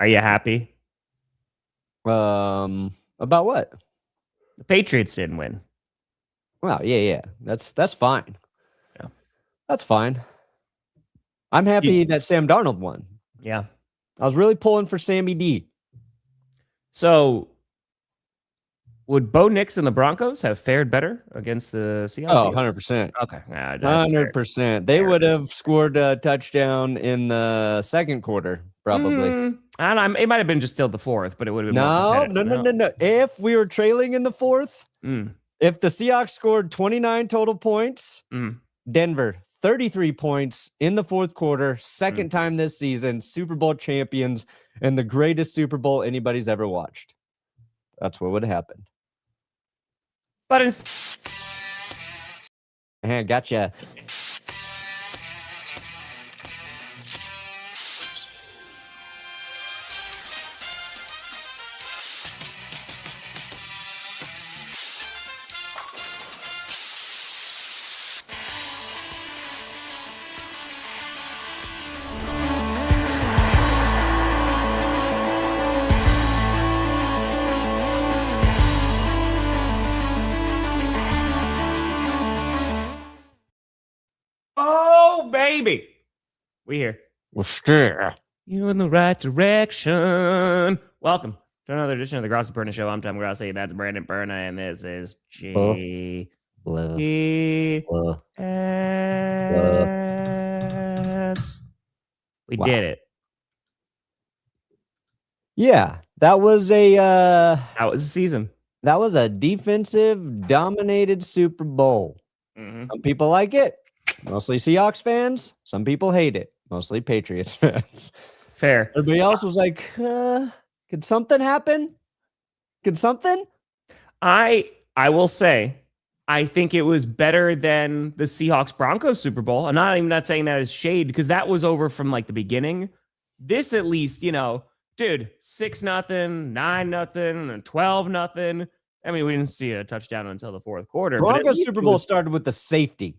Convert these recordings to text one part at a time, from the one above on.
Are you happy? About what? The Patriots didn't win. Well, yeah. That's fine. Yeah. That's fine. I'm happy that Sam Darnold won. Yeah. I was really pulling for Sammy D. So, would Bo Nix and the Broncos have fared better against the Seahawks? Oh, 100%. Okay. 100%. They would have scored a touchdown in the second quarter, probably. I don't know. It might have been just till the fourth, but it would have been No. If we were trailing in the fourth, if the Seahawks scored 29 total points, Denver, 33 points in the fourth quarter, second time this season, Super Bowl champions, and the greatest Super Bowl anybody's ever watched. That's what would have happened. But gotcha. Oh, baby. We here. Well, sure. You in the right direction. Welcome to another edition of the Grossi Perna Show. I'm Tom Grossi. That's Brandon Perna, and this is G. S. We did it. Yeah, that was a season. That was a defensive dominated Super Bowl. Some people like it. Mostly Seahawks fans. Some people hate it. Mostly Patriots fans. Fair. Everybody else was like, could something happen? Could something? I will say, I think it was better than the Seahawks Broncos Super Bowl. I'm not saying that as shade because that was over from like the beginning. This at least, dude, 6-0, 9-0, and 12-0. I mean, we didn't see a touchdown until the fourth quarter. Broncos Super Bowl started with the safety.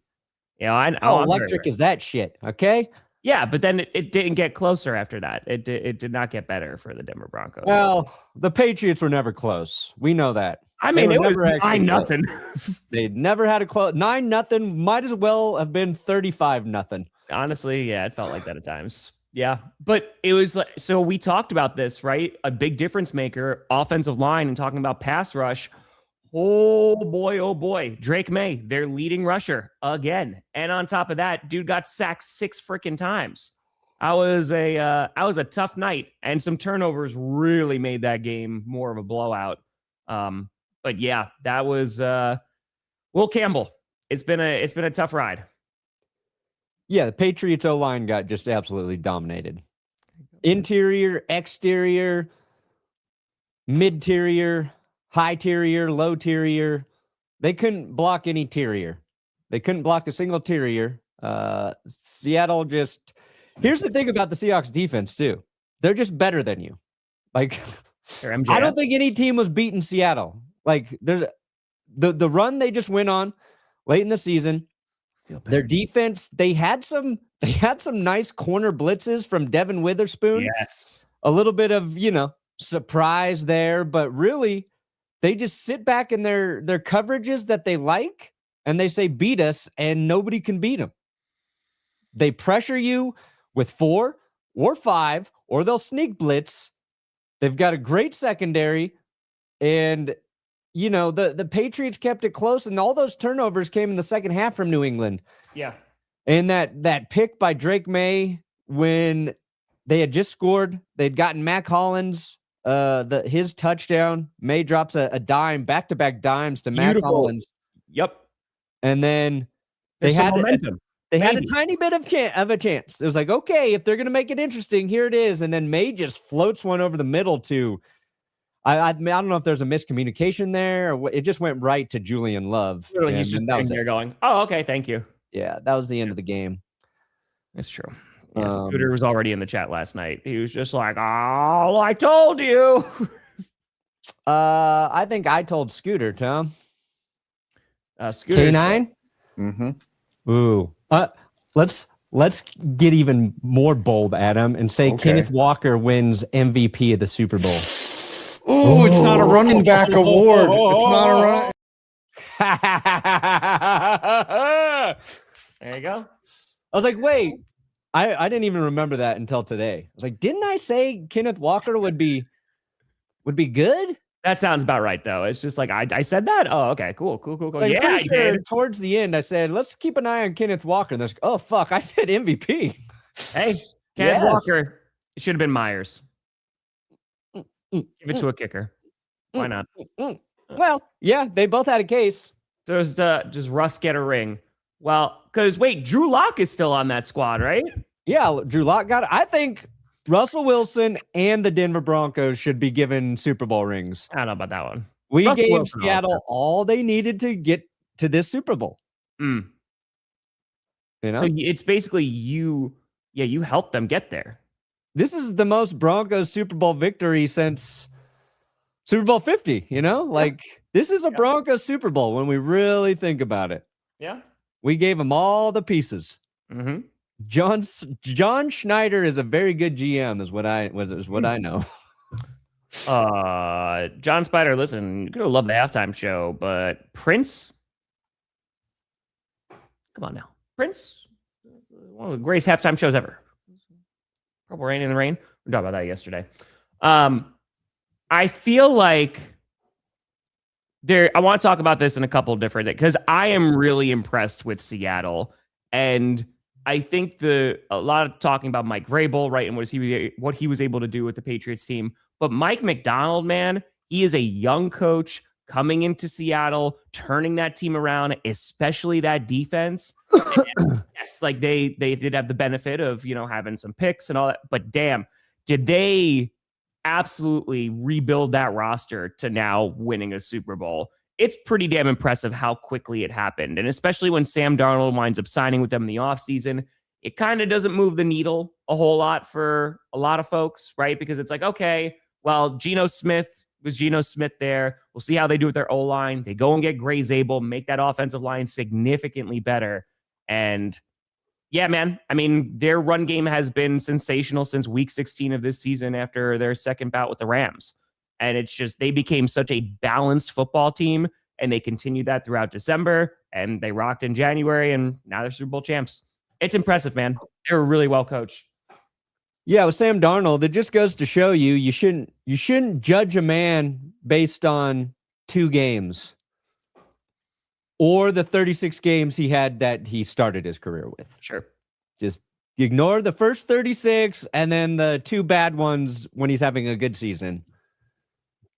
Yeah, I know. How electric is that shit? Okay. Yeah, but then it didn't get closer after that. It did not get better for the Denver Broncos. Well, the Patriots were never close. We know that. I mean, it was 9-0. They never had a close 9-0. Might as well have been 35-0. Honestly, yeah, it felt like that at times. Yeah, but it was like, so we talked about this, right? A big difference maker, offensive line, and talking about pass rush. Oh boy, Drake Maye, their leading rusher again. And on top of that, dude got sacked 6 freaking times. I was a tough night, and some turnovers really made that game more of a blowout. But yeah, that was Will Campbell. It's been a tough ride. Yeah, the Patriots O-line got just absolutely dominated. Interior, exterior, mid-tier, high tier, low tier. They couldn't block any tier. They couldn't block a single tier. Seattle just... Here's the thing about the Seahawks defense, too. They're just better than you. Like, I don't think any team was beating Seattle. Like, there's the run they just went on late in the season. Their defense, they had some nice corner blitzes from Devon Witherspoon. Yes. A little bit of, surprise there, but really... They just sit back in their coverages that they like, and they say, beat us, and nobody can beat them. They pressure you with 4 or 5, or they'll sneak blitz. They've got a great secondary, and, the Patriots kept it close, and all those turnovers came in the second half from New England. Yeah. And that pick by Drake Maye when they had just scored, they'd gotten Mac Hollins his touchdown. Maye drops a dime, back-to-back dimes to Mac Hollins. Yep. And then they had momentum. They had a tiny bit of a chance. It was like, okay, if they're going to make it interesting, here it is. And then Maye just floats one over the middle to, I don't know if there's a miscommunication there, or it just went right to Julian Love. Literally, he's just sitting there going, oh, okay, thank you. Yeah, that was the end of the game. That's true. Yeah, Scooter was already in the chat last night. He was just like, oh, I told you. I think I told Scooter, Tom. Scooter. K9? Mm-hmm. Ooh. Let's Let's get even more bold, Adam, and say Okay. Kenneth Walker wins MVP of the Super Bowl. Oh, it's not a running back award. It's not a run. There you go. I was like, wait, I didn't even remember that until today. I was like, didn't I say Kenneth Walker would be good? That sounds about right, though. It's just like I said that. Oh, okay, cool. So Yeah, I did. Towards the end, I said, let's keep an eye on Kenneth Walker. And there's, oh fuck, I said MVP. Hey, Kenneth Yes. Walker. It should have been Myers. Give it to a kicker. Why not? Well, yeah, they both had a case. Does Russ get a ring? Well, because wait, Drew Lock is still on that squad, right? Yeah, Drew Lock got it. I think Russell Wilson and the Denver Broncos should be given Super Bowl rings. I don't know about that one. We Russell gave Wilson Seattle all they needed to get to this Super Bowl. Mm. You know? So it's basically you helped them get there. This is the most Broncos Super Bowl victory since Super Bowl 50, you know? Like, this is a Broncos Super Bowl when we really think about it. Yeah. We gave them all the pieces. Mm-hmm. John Schneider is a very good GM, is what I know. John Spider, listen, you're gonna love the halftime show, but Prince, come on now. Prince, one of the greatest halftime shows ever. Purple Rain in the Rain. We talked about that yesterday. I feel like I want to talk about this in a couple different things because I am really impressed with Seattle. And I think a lot of talking about Mike Vrabel, right, and what he was able to do with the Patriots team. But Mike Macdonald, man, he is a young coach coming into Seattle, turning that team around, especially that defense. Yes, like they did have the benefit of, having some picks and all that. But damn, did they absolutely rebuild that roster to now winning a Super Bowl. It's pretty damn impressive how quickly it happened. And especially when Sam Darnold winds up signing with them in the offseason, it kind of doesn't move the needle a whole lot for a lot of folks, right? Because it's like, okay, well, Geno Smith was Geno Smith there. We'll see how they do with their O-line. They go and get Gray Zabel, make that offensive line significantly better. And yeah, man, I mean, their run game has been sensational since week 16 of this season after their second bout with the Rams. And it's just, they became such a balanced football team, and they continued that throughout December, and they rocked in January, and now they're Super Bowl champs. It's impressive, man. They were really well coached. Yeah, with Sam Darnold, it just goes to show you shouldn't judge a man based on 2 games or the 36 games he had that he started his career with. Sure. Just ignore the first 36 and then the 2 bad ones when he's having a good season.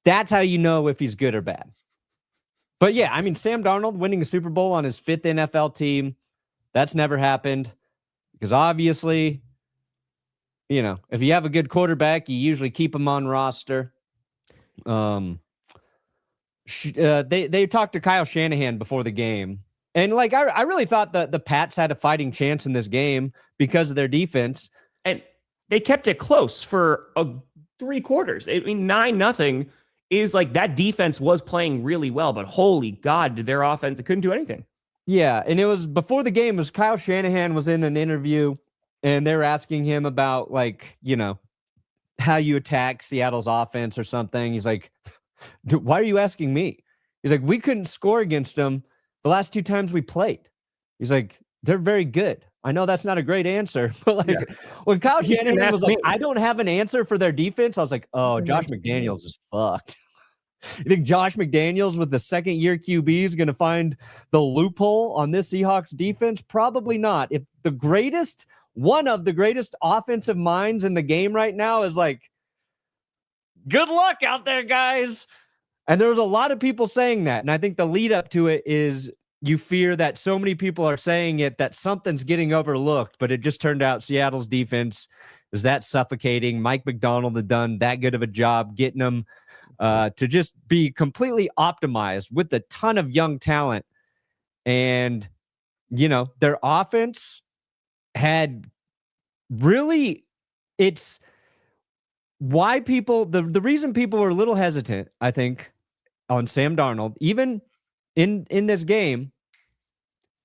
That's how you know if he's good or bad. But yeah, I mean, Sam Darnold winning a Super Bowl on his 5th NFL team, that's never happened because obviously, if you have a good quarterback, you usually keep him on roster. They talked to Kyle Shanahan before the game. And I really thought that the Pats had a fighting chance in this game because of their defense. And they kept it close for 3 quarters. I mean, 9-0 is like that defense was playing really well, but holy God, did their offense, they couldn't do anything. Yeah. And it was before the game, was Kyle Shanahan was in an interview and they were asking him about how you attack Seattle's offense or something. He's like, why are you asking me? He's like, we couldn't score against them the last 2 times we played. He's like, they're very good. I know that's not a great answer, but when Kyle Shanahan was like, I don't have an answer for their defense, I was like, oh, Josh McDaniels is fucked. You think Josh McDaniels with the second-year QB is going to find the loophole on this Seahawks defense? Probably not. If one of the greatest offensive minds in the game right now is like, good luck out there, guys. And there was a lot of people saying that. And I think the lead up to it is you fear that so many people are saying it that something's getting overlooked, but it just turned out Seattle's defense is that suffocating. Mike Macdonald had done that good of a job getting them to just be completely optimized with a ton of young talent. And, their offense had really, it's why people, the reason people were a little hesitant, I think, on Sam Darnold, even in this game,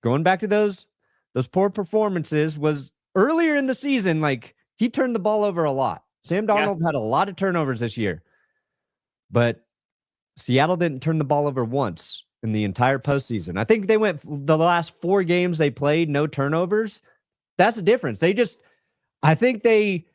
going back to those poor performances, was earlier in the season, like he turned the ball over a lot. Sam Darnold had a lot of turnovers this year, but Seattle didn't turn the ball over once in the entire postseason. I think they went the last 4 games they played, no turnovers. That's the difference. I think they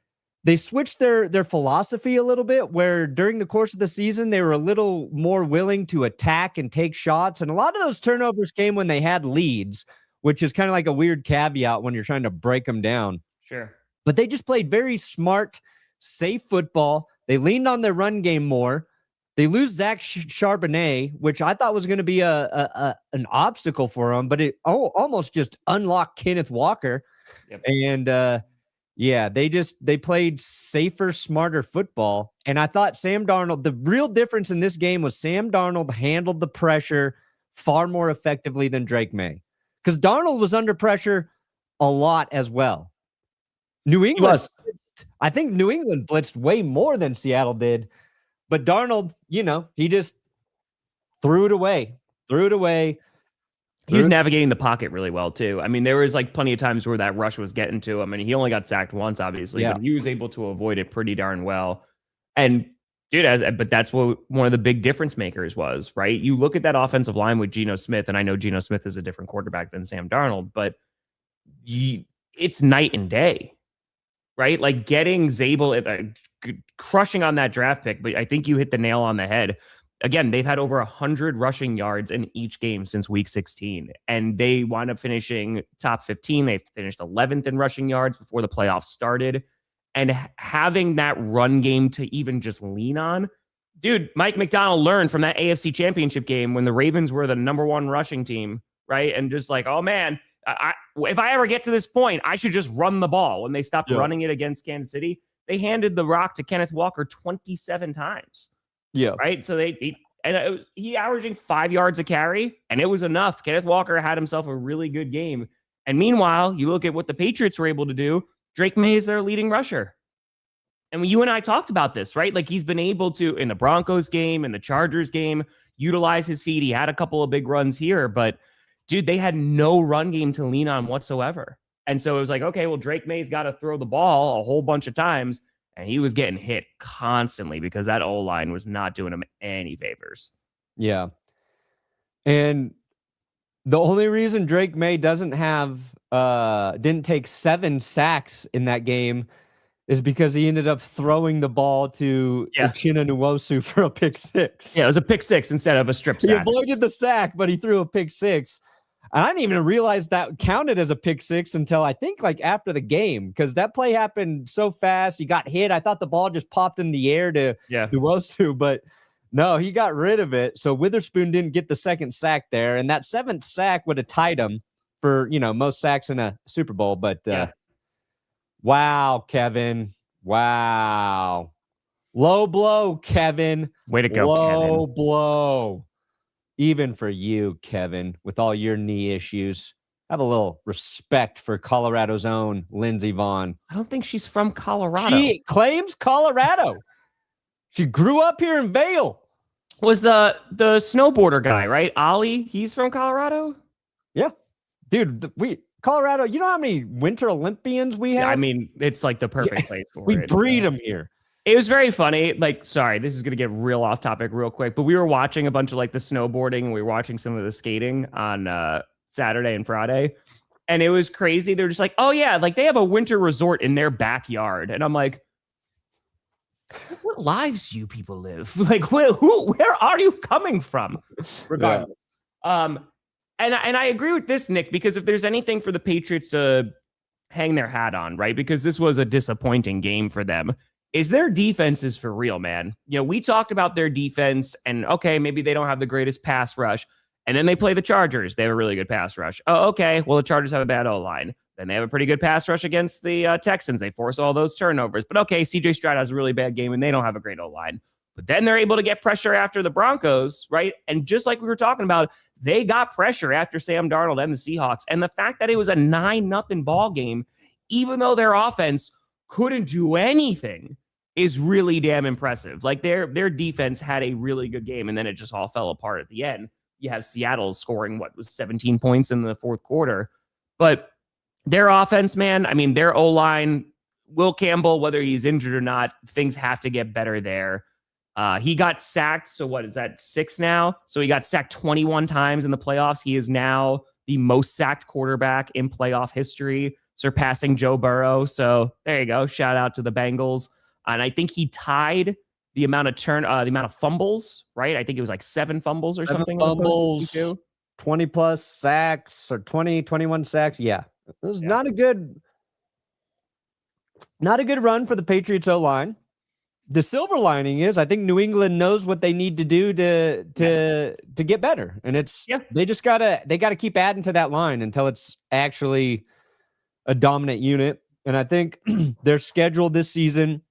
switched their philosophy a little bit, where during the course of the season, they were a little more willing to attack and take shots. And a lot of those turnovers came when they had leads, which is kind of like a weird caveat when you're trying to break them down. Sure. But they just played very smart, safe football. They leaned on their run game more. They lose Zach Charbonnet, which I thought was going to be an obstacle for them, but it almost just unlocked Kenneth Walker. Yep. And they played safer, smarter football. And I thought Sam Darnold, the real difference in this game was Sam Darnold handled the pressure far more effectively than Drake Maye. Because Darnold was under pressure a lot as well. I think New England blitzed way more than Seattle did. But Darnold, he just threw it away. He was navigating the pocket really well, too. I mean, there was like plenty of times where that rush was getting to him. And he only got sacked once, obviously, but he was able to avoid it pretty darn well. And dude, but that's what one of the big difference makers was, right? You look at that offensive line with Geno Smith, and I know Geno Smith is a different quarterback than Sam Darnold, but it's night and day, right? Like getting Zabel, crushing on that draft pick, but I think you hit the nail on the head. Again, they've had over 100 rushing yards in each game since week 16, and they wound up finishing top 15. They finished 11th in rushing yards before the playoffs started. And having that run game to even just lean on, dude, Mike Macdonald learned from that AFC Championship game when the Ravens were the number 1 rushing team, right? And just like, oh man, if I ever get to this point, I should just run the ball. When they stopped running it against Kansas City, they handed the rock to Kenneth Walker 27 times. Yeah. Right. So he averaging 5 yards a carry, and it was enough. Kenneth Walker had himself a really good game. And meanwhile, you look at what the Patriots were able to do. Drake Maye is their leading rusher. And you and I talked about this, right? Like he's been able to, in the Broncos game, in the Chargers game, utilize his feet. He had a couple of big runs here, but dude, they had no run game to lean on whatsoever. And so it was like, okay, well, Drake May's got to throw the ball a whole bunch of times. And he was getting hit constantly because that O-line was not doing him any favors. Yeah. And the only reason Drake Maye didn't take 7 sacks in that game is because he ended up throwing the ball to Uchenna Nwosu for a pick 6. Yeah, it was a pick 6 instead of a strip sack. He avoided the sack, but he threw a pick 6. And I didn't even realize that counted as a pick 6 until I think like after the game, because that play happened so fast. He got hit. I thought the ball just popped in the air to Nwosu, but no, he got rid of it. So Witherspoon didn't get the second sack there. And that 7th sack would have tied him for, most sacks in a Super Bowl. But wow, Kevin. Wow. Low blow, Kevin. Way to go, Kevin. Low blow. Even for you, Kevin, with all your knee issues. Have a little respect for Colorado's own Lindsey Vonn. I don't think she's from Colorado. She claims Colorado. She grew up here in Vail. Was the snowboarder guy, right? Ollie, he's from Colorado? Yeah. Dude, Colorado, you know how many Winter Olympians we have? Yeah, I mean, it's like the perfect place for it. We breed them here. It was very funny. Like, sorry, this is going to get real off topic real quick, but we were watching a bunch of like the snowboarding and we were watching some of the skating on Saturday and Friday. And it was crazy. They're just like, oh yeah, like they have a winter resort in their backyard. And I'm like, what lives you people live? Like, where are you coming from? Regardless. Yeah. And I agree with this, Nick, because if there's anything for the Patriots to hang their hat on, right? Because this was a disappointing game for them. Is their defense is for real, man. We talked about their defense and okay, maybe they don't have the greatest pass rush. And then they play the Chargers. They have a really good pass rush. Oh, okay. Well, the Chargers have a bad O-line. Then they have a pretty good pass rush against the Texans. They force all those turnovers. But okay, CJ Stroud has a really bad game and they don't have a great O-line. But then they're able to get pressure after the Broncos, right? And just like we were talking about, they got pressure after Sam Darnold and the Seahawks. And the fact that it was a 9-0 ball game, even though their offense couldn't do anything, is really damn impressive. Like their defense had a really good game, and then it just all fell apart at the end. You have Seattle scoring what was 17 points in the fourth quarter. But Their offense, man, I mean, their O-line, Will Campbell, whether he's injured or not, things have to get better there. He got sacked. So what is that, 6 now? So he got sacked 21 times in the playoffs. He is now the most sacked quarterback in playoff history, surpassing Joe Burrow. So there you go. Shout out to the Bengals. And I think he tied the amount of fumbles, right? I think it was like 7 fumbles or something. Fumbles, 20 plus sacks or 21 sacks. Yeah. It was not a good run for the Patriots O-line. The silver lining is I think New England knows what they need to do to get better. And they just gotta keep adding to that line until it's actually a dominant unit. And I think their schedule this season,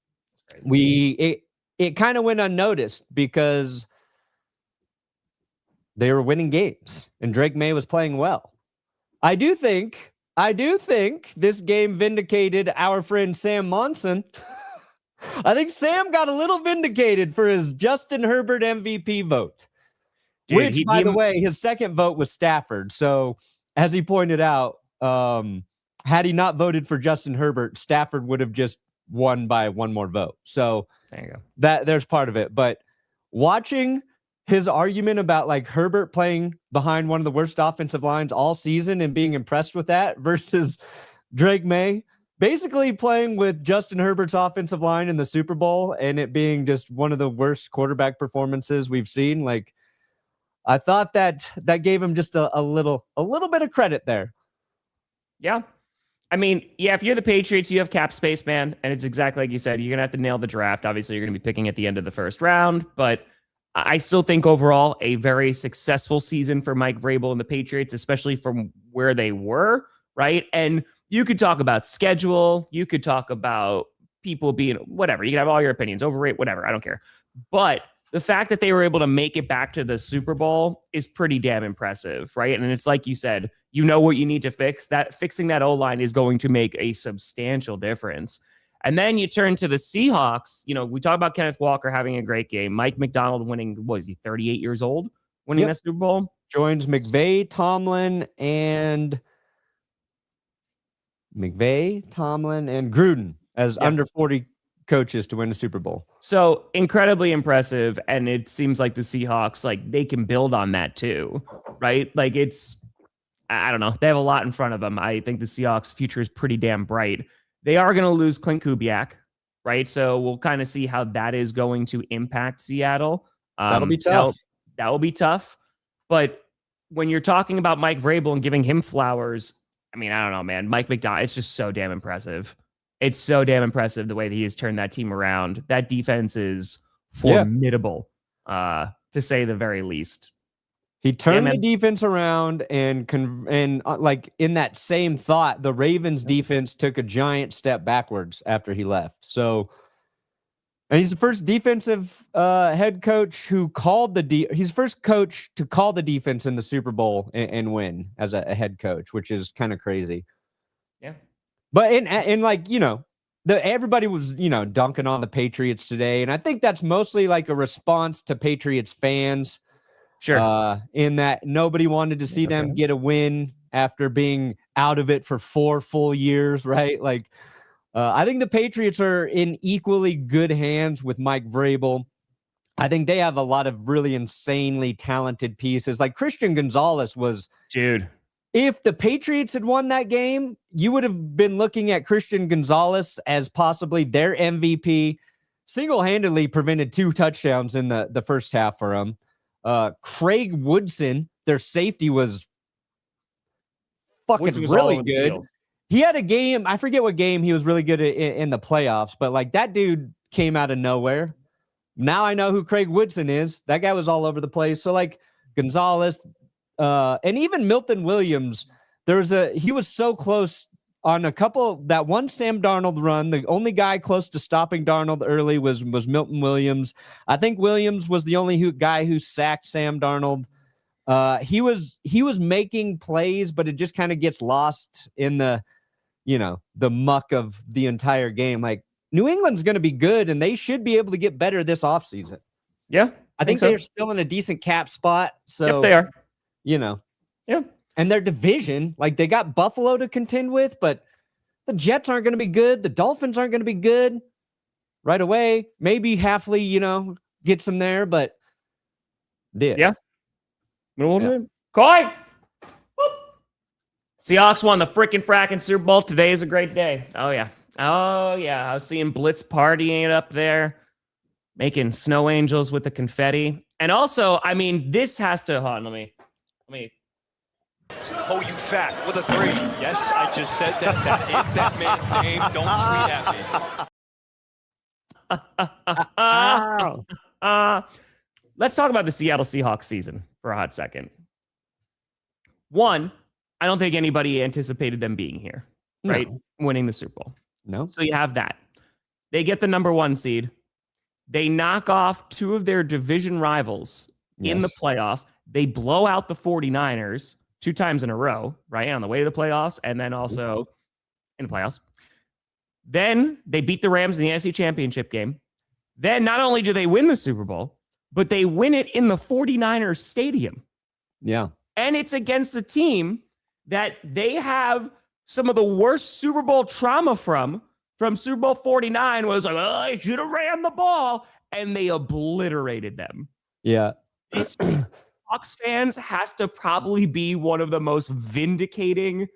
it kind of went unnoticed because they were winning games and Drake Maye was playing well. I do think this game vindicated our friend Sam Monson. I think Sam got a little vindicated for his Justin Herbert MVP vote. Dude, which, by the way, his second vote was Stafford. So, as he pointed out, had he not voted for Justin Herbert, Stafford would have just won by one more vote. So, there you go. There's part of it. But watching his argument about like Herbert playing behind one of the worst offensive lines all season and being impressed with that versus Drake Maye basically playing with Justin Herbert's offensive line in the Super Bowl and it being just one of the worst quarterback performances we've seen. Like, I thought that gave him just a little bit of credit there. Yeah. I mean, yeah, if you're the Patriots, you have cap space, man. And it's exactly like you said, you're going to have to nail the draft. Obviously, you're going to be picking at the end of the first round, but I still think overall a very successful season for Mike Vrabel and the Patriots, especially from where they were, right? And you could talk about schedule. You could talk about people being whatever. You can have all your opinions, overrate, whatever. I don't care. But the fact that they were able to make it back to the Super Bowl is pretty damn impressive, right? And it's like you said, you know what you need to fix. Fixing that O-line is going to make a substantial difference. And then you turn to the Seahawks. You know, we talk about Kenneth Walker having a great game. Mike Macdonald winning, what is he, 38 years old? Winning that Super Bowl? Joins McVay, Tomlin, and Gruden as under 40 coaches to win a Super Bowl. So incredibly impressive. And it seems like the Seahawks, like they can build on that too, right? Like I don't know. They have a lot in front of them. I think the Seahawks future is pretty damn bright. They are going to lose Clint Kubiak, right? So we'll kind of see how that is going to impact Seattle. That'll be tough. That will be tough. But when you're talking about Mike Vrabel and giving him flowers, I mean, I don't know, man. Mike Macdonald, it's just so damn impressive. It's so damn impressive the way that he has turned that team around. That defense is formidable, to say the very least. He turned the defense around and like in that same thought, the Ravens defense took a giant step backwards after he left. So, and he's the first defensive head coach who called he's the first coach to call the defense in the Super Bowl and win as a head coach, which is kind of crazy. Yeah. But in like, you know, everybody was, you know, dunking on the Patriots today. And I think that's mostly like a response to Patriots fans. Sure. In that nobody wanted to see them get a win after being out of it for 4 full years, right? Like, I think the Patriots are in equally good hands with Mike Vrabel. I think they have a lot of really insanely talented pieces. Like Christian Gonzalez was... Dude. If the Patriots had won that game, you would have been looking at Christian Gonzalez as possibly their MVP. Single-handedly prevented 2 touchdowns in the first half for him. Craig Woodson, their safety, was fucking really good. He had a game, I forget what game he was really good at in the playoffs, but like that dude came out of nowhere. Now I know who Craig Woodson is. That guy was all over the place. So like Gonzalez, and even Milton Williams, he was so close on a couple, that one Sam Darnold run. The only guy close to stopping Darnold early was Milton Williams. I think Williams was the only guy who sacked Sam Darnold. He was making plays, but it just kind of gets lost in the muck of the entire game. Like New England's going to be good, and they should be able to get better this offseason. Yeah, I think they're still in a decent cap spot. So yep, they are. You know. Yeah. And their division, like they got Buffalo to contend with, but the Jets aren't going to be good. The Dolphins aren't going to be good right away. Maybe Halfley, gets them there, but yeah. Coy! Seahawks won the freaking fracking Super Bowl. Today is a great day. Oh, yeah. I was seeing Blitz partying up there, making snow angels with the confetti. And also, I mean, this has to... Hold on, let me... Oh, you fat with a 3. Yes, I just said that. That is that man's name. Don't tweet at me. Let's talk about the Seattle Seahawks season for a hot second. One, I don't think anybody anticipated them being here, right? No. Winning the Super Bowl. No. So you have that. They get the number 1 seed. They knock off 2 of their division rivals in the playoffs. They blow out the 49ers 2 times in a row, right? On the way to the playoffs and then also in the playoffs. Then they beat the Rams in the NFC Championship game. Then not only do they win the Super Bowl, but they win it in the 49ers stadium. Yeah. And it's against a team that they have some of the worst Super Bowl trauma from Super Bowl 49 was like, I should have ran the ball. And they obliterated them. Yeah. This Hawks fans has to probably be one of the most vindicating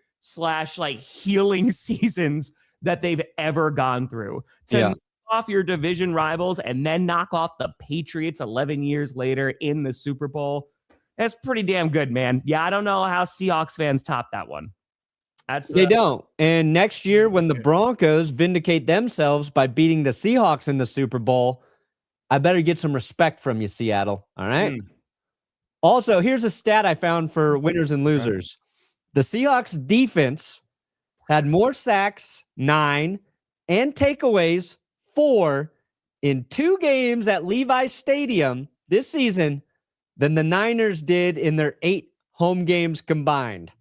/ healing seasons that they've ever gone through. To knock off your division rivals and then knock off the Patriots 11 years later in the Super Bowl. That's pretty damn good, man. Yeah, I don't know how Seahawks fans top that one. They don't. And next year, when the Broncos vindicate themselves by beating the Seahawks in the Super Bowl, I better get some respect from you, Seattle. All right? Also, here's a stat I found for winners and losers. The Seahawks defense had more sacks, 9, and takeaways, 4, in 2 games at Levi's Stadium this season than the Niners did in their 8 home games combined.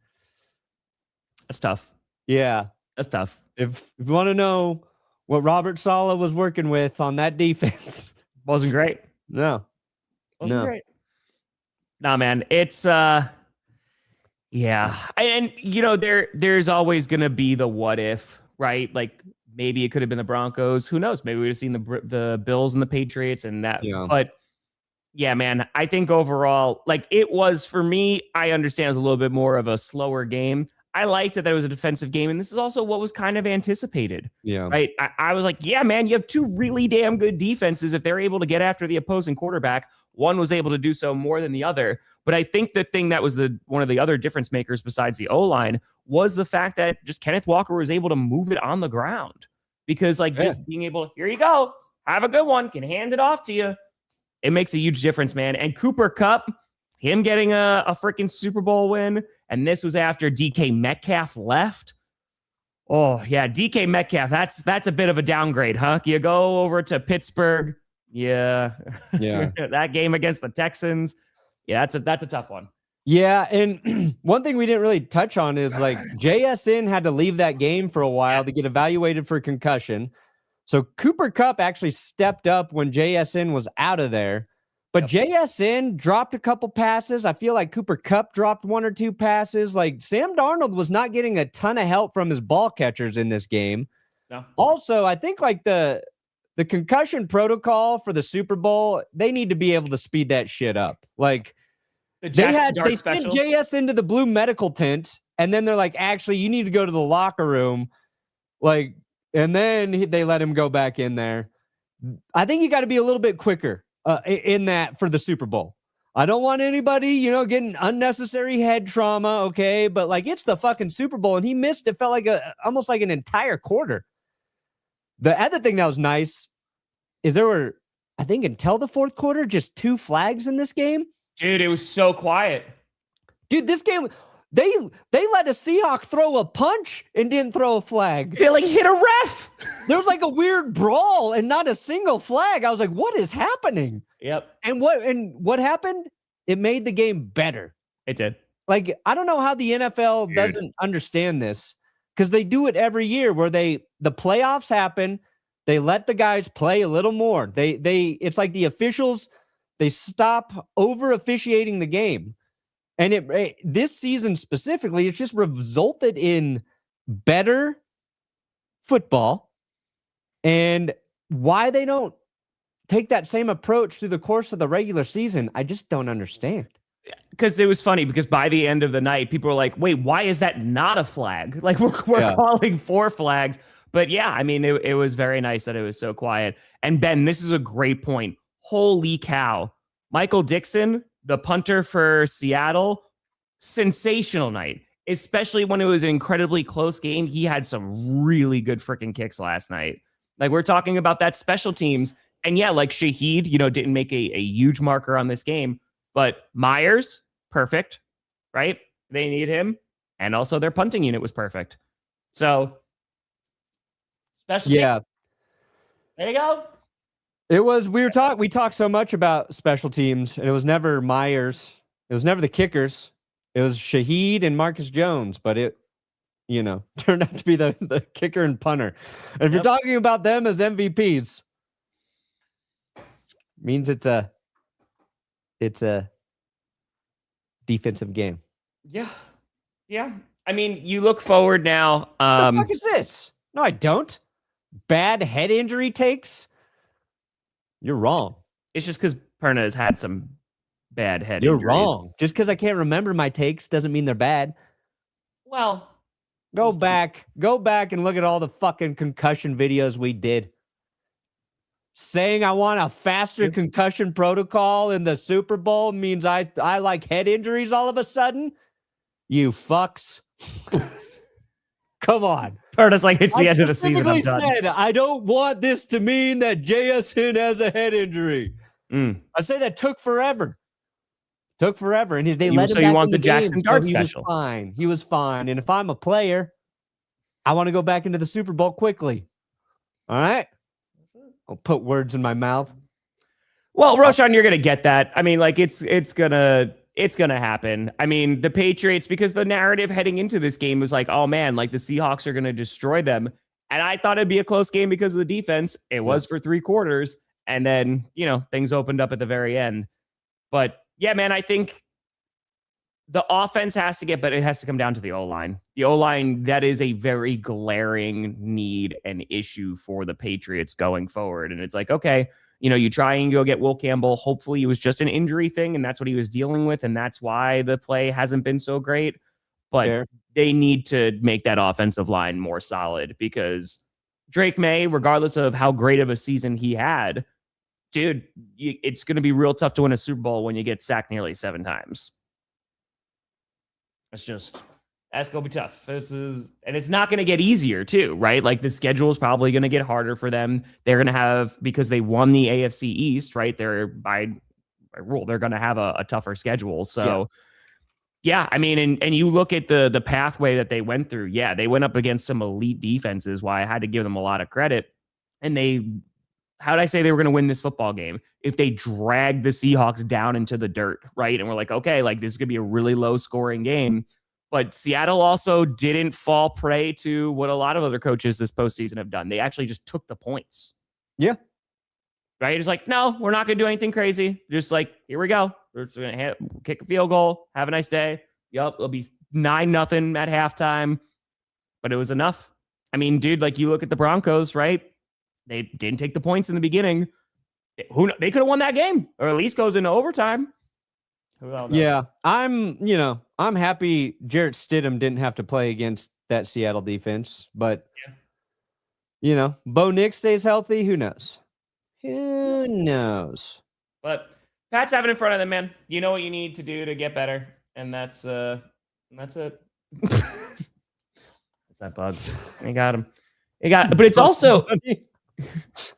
That's tough. Yeah. That's tough. If you want to know what Robert Saleh was working with on that defense. Wasn't great. No. Wasn't great. Nah, man. It's yeah. And there's always gonna be the what if, right? Like maybe it could have been the Broncos. Who knows? Maybe we'd have seen the Bills and the Patriots and that. Yeah. But yeah, man, I think overall, it was for me, I understand it was a little bit more of a slower game. I liked that it was a defensive game, and this is also what was kind of anticipated. Yeah. Right. I was like, yeah, man, you have 2 really damn good defenses. If they're able to get after the opposing quarterback, one was able to do so more than the other. But I think the thing that was one of the other difference makers besides the O-line was the fact that just Kenneth Walker was able to move it on the ground. Because just being able, here you go, have a good one, can hand it off to you. It makes a huge difference, man. And Cooper Kupp, him getting a freaking Super Bowl win, and this was after DK Metcalf left. Oh, yeah, DK Metcalf, that's a bit of a downgrade, huh? You go over to Pittsburgh. Yeah. That game against the Texans. Yeah, that's a tough one. Yeah, and one thing we didn't really touch on is JSN had to leave that game for a while to get evaluated for concussion. So Cooper Kupp actually stepped up when JSN was out of there. But JSN dropped a couple passes. I feel like Cooper Kupp dropped 1 or 2 passes. Sam Darnold was not getting a ton of help from his ball catchers in this game. No. Also, I think the concussion protocol for the Super Bowl, they need to be able to speed that shit up. They sent JS into the blue medical tent, and then they're like, actually, you need to go to the locker room. And then they let him go back in there. I think you got to be a little bit quicker in that for the Super Bowl. I don't want anybody, getting unnecessary head trauma, okay? But it's the fucking Super Bowl, and he missed. It felt like almost like an entire quarter. The other thing that was nice is there were, I think, until the 4th quarter, just 2 flags in this game. Dude, it was so quiet. Dude, this game, they let a Seahawk throw a punch and didn't throw a flag. They hit a ref. There was a weird brawl and not a single flag. I was like, what is happening? Yep. And what happened? It made the game better. It did. I don't know how the NFL doesn't understand this, because they do it every year where the playoffs happen. They let the guys play a little more. It's like the officials, they stop over officiating the game. And this season specifically, it's just resulted in better football. And why they don't take that same approach through the course of the regular season, I just don't understand. Because it was funny, because by the end of the night, people were like, wait, why is that not a flag? Like, we're calling 4 flags. But yeah, I mean, it was very nice that it was so quiet. And Ben, this is a great point. Holy cow. Michael Dixon, the punter for Seattle, sensational night, especially when it was an incredibly close game. He had some really good freaking kicks last night. Like, we're talking about that special teams. And yeah, like Shaheed, didn't make a huge marker on this game. But Myers, perfect, right? They need him. And also their punting unit was perfect. So, special team. There you go. It was, we talked so much about special teams, and it was never Myers. It was never the kickers. It was Shaheed and Marcus Jones, but it, turned out to be the kicker and punter. And if you're talking about them as MVPs, means it's a defensive game. Yeah. Yeah. I mean, you look forward now. What the fuck is this? No, I don't. Bad head injury takes? You're wrong. It's just because Perna has had some bad head You're injuries. wrong. Just because I can't remember my takes doesn't mean they're bad. Well, go back and look at all the fucking concussion videos we did. Saying I want a faster concussion protocol in the Super Bowl means I like head injuries all of a sudden? You fucks. Come on. Perna's like, it's the end of the season. I'm done. Said, I don't want this to mean that JSN has a head injury. I say that took forever. And they let him back you want in the game, Jackson Dart so special. He was fine. And if I'm a player, I want to go back into the Super Bowl quickly. All right? I'll put words in my mouth. Well, Roshan, you're gonna get that. I mean, like it's gonna happen. I mean, the Patriots, because the narrative heading into this game was like, oh man, like the Seahawks are gonna destroy them. And I thought it'd be a close game because of the defense. It was for 3 quarters, and then things opened up at the very end. But yeah, man, I think the offense has to get, but it has to come down to the O-line. The O-line, that is a very glaring need and issue for the Patriots going forward. And it's like, okay, you try and go get Will Campbell. Hopefully it was just an injury thing, and that's what he was dealing with, and that's why the play hasn't been so great. But they need to make that offensive line more solid, because Drake Maye, regardless of how great of a season he had, dude, it's going to be real tough to win a Super Bowl when you get sacked nearly 7 times. That's going to be tough. And it's not going to get easier too, right? Like the schedule is probably going to get harder for them. They're going to have, because they won the AFC East, right? They're by rule, they're going to have a tougher schedule. So yeah, I mean, and you look at the pathway that they went through. Yeah, they went up against some elite defenses, why I had to give them a lot of credit. And how did I say they were going to win this football game? If they dragged the Seahawks down into the dirt, right? And we're like, okay, like this is going to be a really low scoring game. But Seattle also didn't fall prey to what a lot of other coaches this postseason have done. They actually just took the points. Yeah. Right? It's like, no, we're not going to do anything crazy. Just like, here we go. We're just going to kick a field goal. Have a nice day. Yup, it'll be 9-0 at halftime. But it was enough. I mean, dude, like you look at the Broncos, right? They didn't take the points in the beginning. They could have won that game, or at least goes into overtime. Yeah, I'm happy Jarrett Stidham didn't have to play against that Seattle defense, but Bo Nix stays healthy. Who knows? Who knows? But Pat's having it in front of them, man. You know what you need to do to get better, and that's it. What's that, Bugs? You got him. But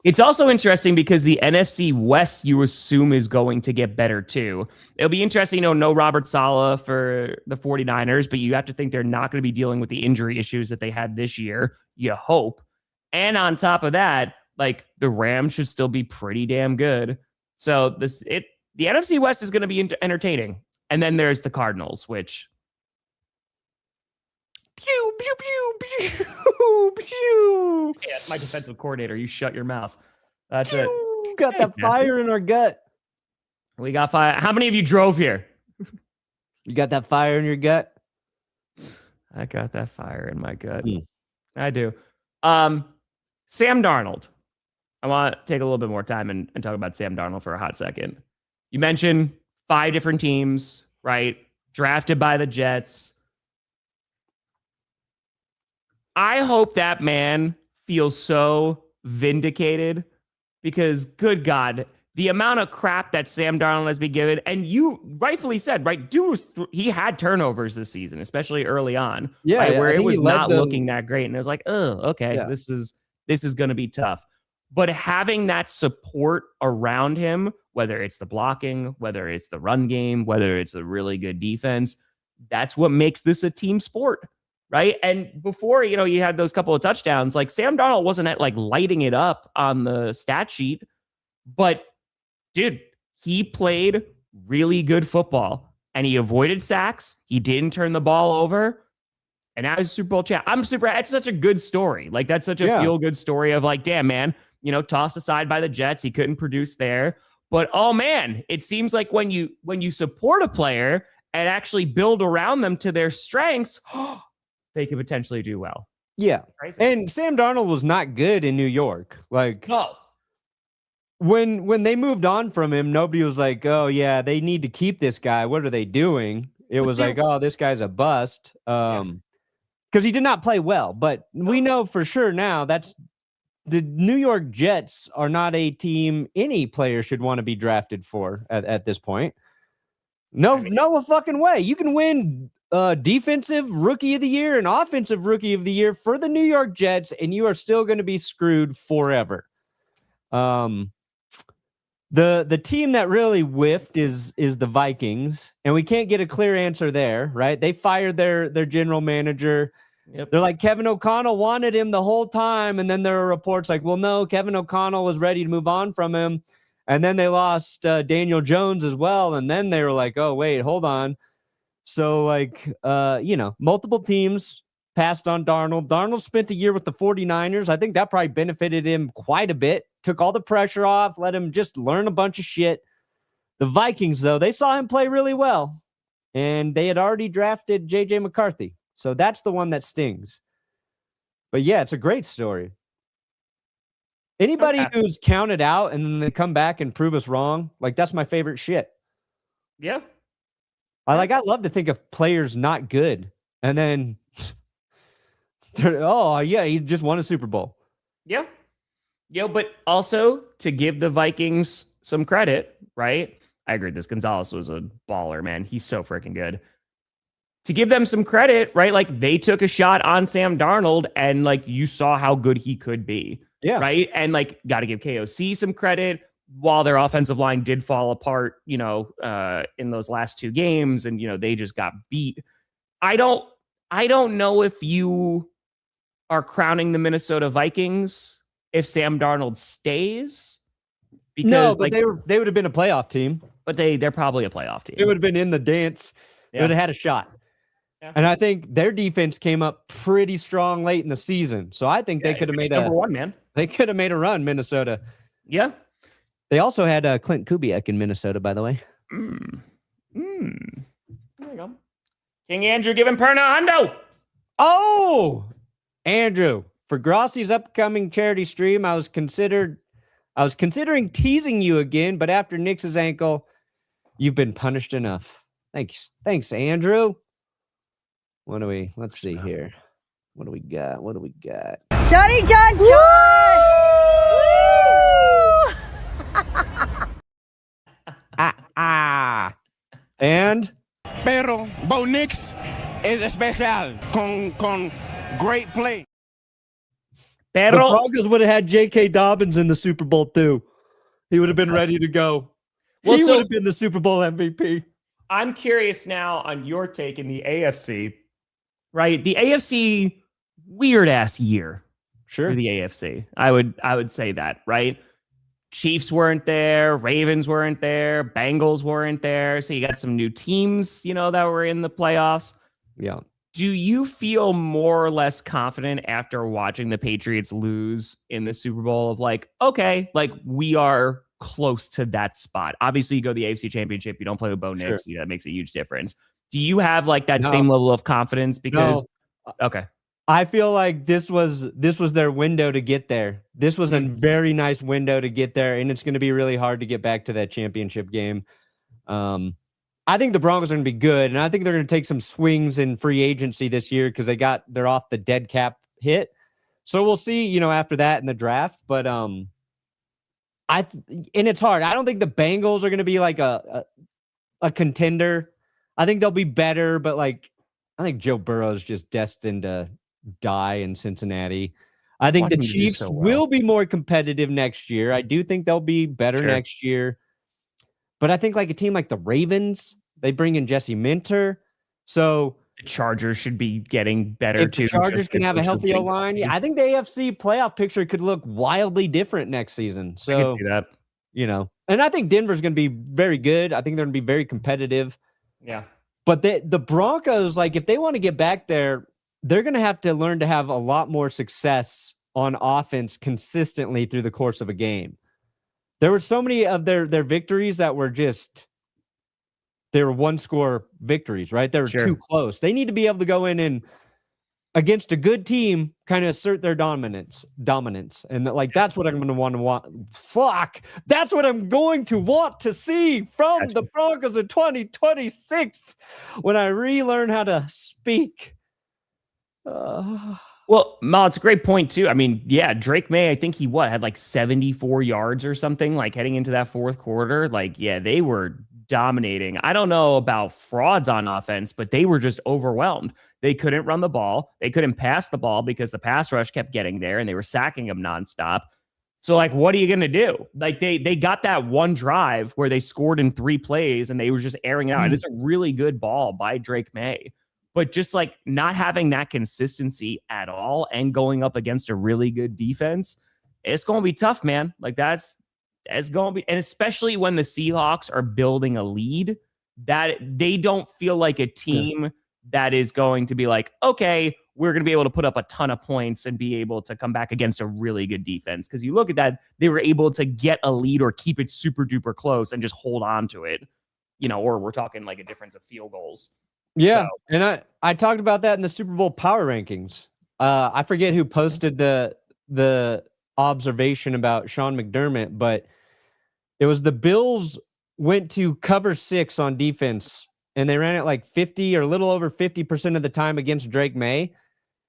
it's also interesting because the NFC West, you assume, is going to get better too. It'll be interesting, no Robert Saleh for the 49ers, but you have to think they're not going to be dealing with the injury issues that they had this year. You hope. And on top of that, like the Rams should still be pretty damn good. So the NFC West is going to be entertaining. And then there's the Cardinals, which pew, pew, pew, pew, pew. Hey, that's my defensive coordinator. You shut your mouth. That's it. We've got that fire in our gut. We got fire. How many of you drove here? You got that fire in your gut? I got that fire in my gut. Mm. I do. Sam Darnold. I want to take a little bit more time and talk about Sam Darnold for a hot second. You mentioned 5 different teams, right? Drafted by the Jets. I hope that man feels so vindicated because, good God, the amount of crap that Sam Darnold has been given, and you rightfully said, right, dude, he had turnovers this season, especially early on, Yeah, right, where it was not them looking that great, and it was like, oh, okay, this is going to be tough. But having that support around him, whether it's the blocking, whether it's the run game, whether it's a really good defense, that's what makes this a team sport, right? And before, you had those couple of touchdowns, like Sam Darnold wasn't at like lighting it up on the stat sheet, but dude, he played really good football and he avoided sacks. He didn't turn the ball over. And now he's a Super Bowl champ. That's such a good story. Like, that's such a feel-good story of like, damn, man, tossed aside by the Jets. He couldn't produce there. But, oh, man, it seems like when you support a player and actually build around them to their strengths, they could potentially do well. Yeah. Crazy. And Sam Darnold was not good in New York. Like, no. When they moved on from him, nobody was like, oh, yeah, they need to keep this guy. What are they doing? It was like, oh, this guy's a bust. Because he did not play well. But we know for sure now that's the New York Jets are not a team any player should want to be drafted for at this point. No fucking way. You can win defensive rookie of the year and offensive rookie of the year for the New York Jets, and you are still going to be screwed forever. The team that really whiffed is the Vikings, and we can't get a clear answer there, right? They fired their general manager. Yep. They're like, Kevin O'Connell wanted him the whole time, and then there are reports like, well, no, Kevin O'Connell was ready to move on from him, and then they lost Daniel Jones as well, and then they were like, oh, wait, hold on. So, like, multiple teams passed on Darnold. Darnold spent a year with the 49ers. I think that probably benefited him quite a bit. Took all the pressure off, let him just learn a bunch of shit. The Vikings, though, they saw him play really well, and they had already drafted J.J. McCarthy. So that's the one that stings. But, yeah, it's a great story. Anybody who's counted out and then they come back and prove us wrong, like, that's my favorite shit. Yeah. I love to think of players not good, and then, he just won a Super Bowl. Yeah. But also to give the Vikings some credit, right? I agree. This Gonzalez was a baller, man. He's so freaking good. To give them some credit, right? Like, they took a shot on Sam Darnold and like you saw how good he could be. Yeah. Right. And like, got to give KOC some credit while their offensive line did fall apart, in those last 2 games and, they just got beat. I don't know if you are crowning the Minnesota Vikings if Sam Darnold stays, because no, but they would have been a playoff team. But they're probably a playoff team. It would have been in the dance. Yeah. They would have had a shot. Yeah. And I think their defense came up pretty strong late in the season. So I think they could have made number 1, man. They could have made a run, Minnesota. Yeah. They also had Clint Kubiak in Minnesota, by the way. There you go. King Andrew giving Perna a hundo. Oh, Andrew. For Grossi's upcoming charity stream, I was considering teasing you again, but after Nix's ankle, you've been punished enough. Thanks, Andrew. Let's see here. What do we got? Johnny John John! Woo! And? Pero Bo Nix is especial con great play. The Broncos would have had J.K. Dobbins in the Super Bowl too. He would have been ready to go. He would have been the Super Bowl MVP. I'm curious now on your take in the AFC, right? The AFC, weird ass year. Sure. For the AFC. I would say that, right? Chiefs weren't there, Ravens weren't there, Bengals weren't there. So you got some new teams, that were in the playoffs. Yeah. Do you feel more or less confident after watching the Patriots lose in the Super Bowl of like, okay, like we are close to that spot? Obviously, you go to the AFC Championship, you don't play with Bo Nix, that makes a huge difference. Do you have like that No. same level of confidence? Because okay, I feel like this was their window to get there. This was a very nice window to get there, and it's going to be really hard to get back to that championship game. I think the Broncos are going to be good, and I think they're going to take some swings in free agency this year because they're off the dead cap hit. So we'll see, after that in the draft. But and it's hard. I don't think the Bengals are going to be like a contender. I think they'll be better, but like I think Joe Burrow is just destined to die in Cincinnati. I think the Chiefs will be more competitive next year. I do think they'll be better next year. But I think like a team like the Ravens, they bring in Jesse Minter. So the Chargers should be getting better too. The Chargers can have a healthy O-line. I think the AFC playoff picture could look wildly different next season. So I can see that. And I think Denver's going to be very good. I think they're going to be very competitive. Yeah. But the Broncos, like if they want to get back there, they're going to have to learn to have a lot more success on offense consistently through the course of a game. There were so many of their victories that were they were one-score victories, right? They were too close. They need to be able to go in and against a good team, kind of assert their dominance. And like that's what I'm going to want. That's what I'm going to want to see from the Broncos in 2026 when I relearn how to speak. Well, Mal, it's a great point too. I mean, yeah, Drake Maye, I think he had like 74 yards or something like heading into that fourth quarter. Like, yeah, they were dominating. I don't know about frauds on offense, but they were just overwhelmed. They couldn't run the ball. They couldn't pass the ball because the pass rush kept getting there and they were sacking them nonstop. So like, what are you going to do? Like they got that one drive where they scored in 3 plays and they were just airing it out. It's a really good ball by Drake Maye. But just like not having that consistency at all and going up against a really good defense, it's going to be tough, man. Like it's going to be, and especially when the Seahawks are building a lead, that they don't feel like a team that is going to be like, okay, we're going to be able to put up a ton of points and be able to come back against a really good defense. Because you look at that, they were able to get a lead or keep it super duper close and just hold on to it, or we're talking like a difference of field goals. Yeah, so. And I talked about that in the Super Bowl power rankings. I forget who posted the observation about Sean McDermott, but it was the Bills went to cover 6 on defense, and they ran it like 50 or a little over 50% of the time against Drake Maye.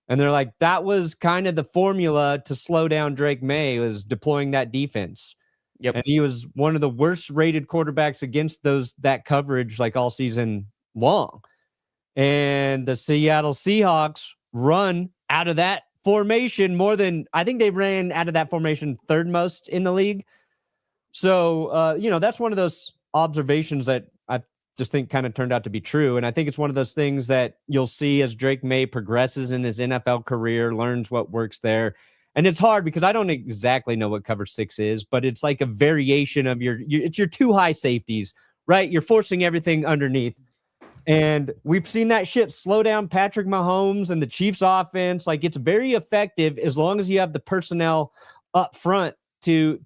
And they're like, that was kind of the formula to slow down Drake Maye, was deploying that defense. Yep. And he was one of the worst rated quarterbacks against that coverage like all season long. And the Seattle Seahawks run out of that formation more than, I think they ran out of that formation 3rd most in the league. So, that's one of those observations that I just think kind of turned out to be true. And I think it's one of those things that you'll see as Drake Maye progresses in his NFL career, learns what works there. And it's hard because I don't exactly know what cover 6 is, but it's like a variation of it's your 2 high safeties, right? You're forcing everything underneath. And we've seen that shit slow down Patrick Mahomes and the Chiefs offense. Like it's very effective as long as you have the personnel up front to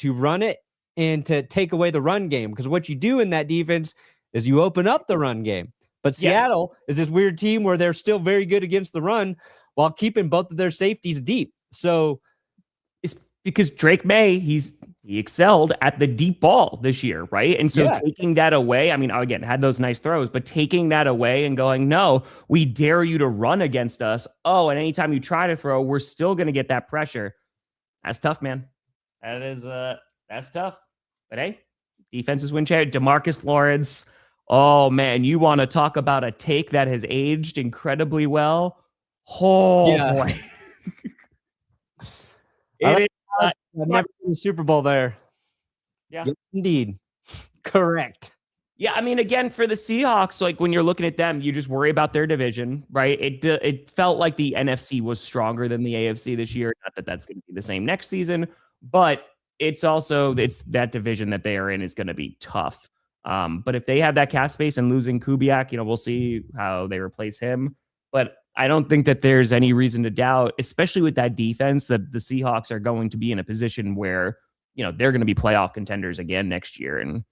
run it and to take away the run game. Because what you do in that defense is you open up the run game. But Seattle is this weird team where they're still very good against the run while keeping both of their safeties deep. So it's because Drake Maye, he excelled at the deep ball this year, right? And so taking that away, I mean, again, had those nice throws, but taking that away and going, no, we dare you to run against us. Oh, and anytime you try to throw, we're still going to get that pressure. That's tough, man. That's tough. But hey, defenses win chair. DeMarcus Lawrence. Oh man, you want to talk about a take that has aged incredibly well? Oh boy. I've never seen the Super Bowl there. Yeah. Yes, indeed. Correct. Yeah, I mean, again, for the Seahawks, like when you're looking at them, you just worry about their division, right? It felt like the NFC was stronger than the AFC this year. Not that that's going to be the same next season, but it's that division that they are in is going to be tough. But if they have that cap space and losing Kubiak, we'll see how they replace him. But I don't think that there's any reason to doubt, especially with that defense, that the Seahawks are going to be in a position where, they're going to be playoff contenders again next year and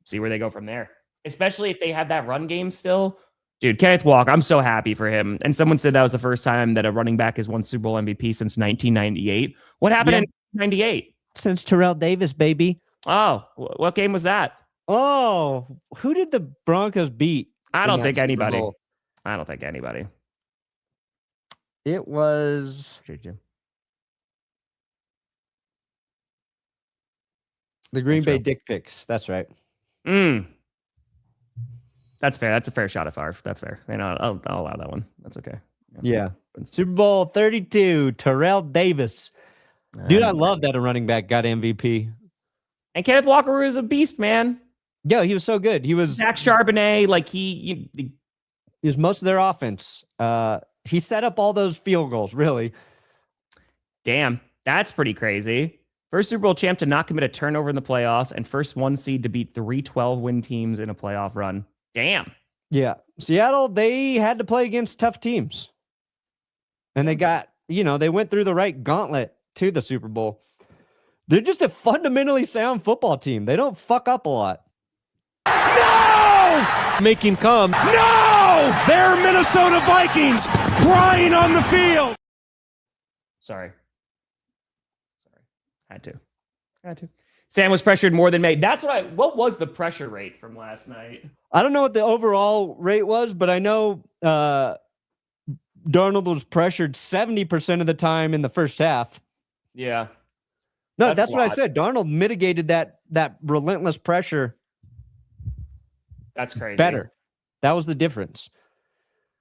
see where they go from there. especially if they have that run game still. Dude, Kenneth Walker, I'm so happy for him. And someone said that was the first time that a running back has won Super Bowl MVP since 1998. What happened in 98? Since Terrell Davis, baby. Oh, what game was that? Oh, who did the Broncos beat? I don't think anybody. Bowl? I don't think anybody. It was the Green Bay Dick Picks. That's right. That's fair. That's a fair shot of Favre. That's fair. I'll allow that one. That's okay. Yeah. Super Bowl 32, Terrell Davis. Dude, I love that a running back got MVP. And Kenneth Walker was a beast, man. Yeah, he was so good. He was Zach Charbonnet. Like he was most of their offense. He set up all those field goals, really. Damn, that's pretty crazy. First Super Bowl champ to not commit a turnover in the playoffs, and first 1 seed to beat 3 12-win teams in a playoff run. Damn. Yeah. Seattle, they had to play against tough teams. And they got, they went through the right gauntlet to the Super Bowl. They're just a fundamentally sound football team. They don't fuck up a lot. No! Make him come. No! They're Minnesota Vikings crying on the field. Sorry. Had to. Sam was pressured more than May. What was the pressure rate from last night? I don't know what the overall rate was, but I know Darnold was pressured 70% of the time in the first half. Yeah. No, that's what I said. Darnold mitigated that relentless pressure. That's crazy. Better. That was the difference.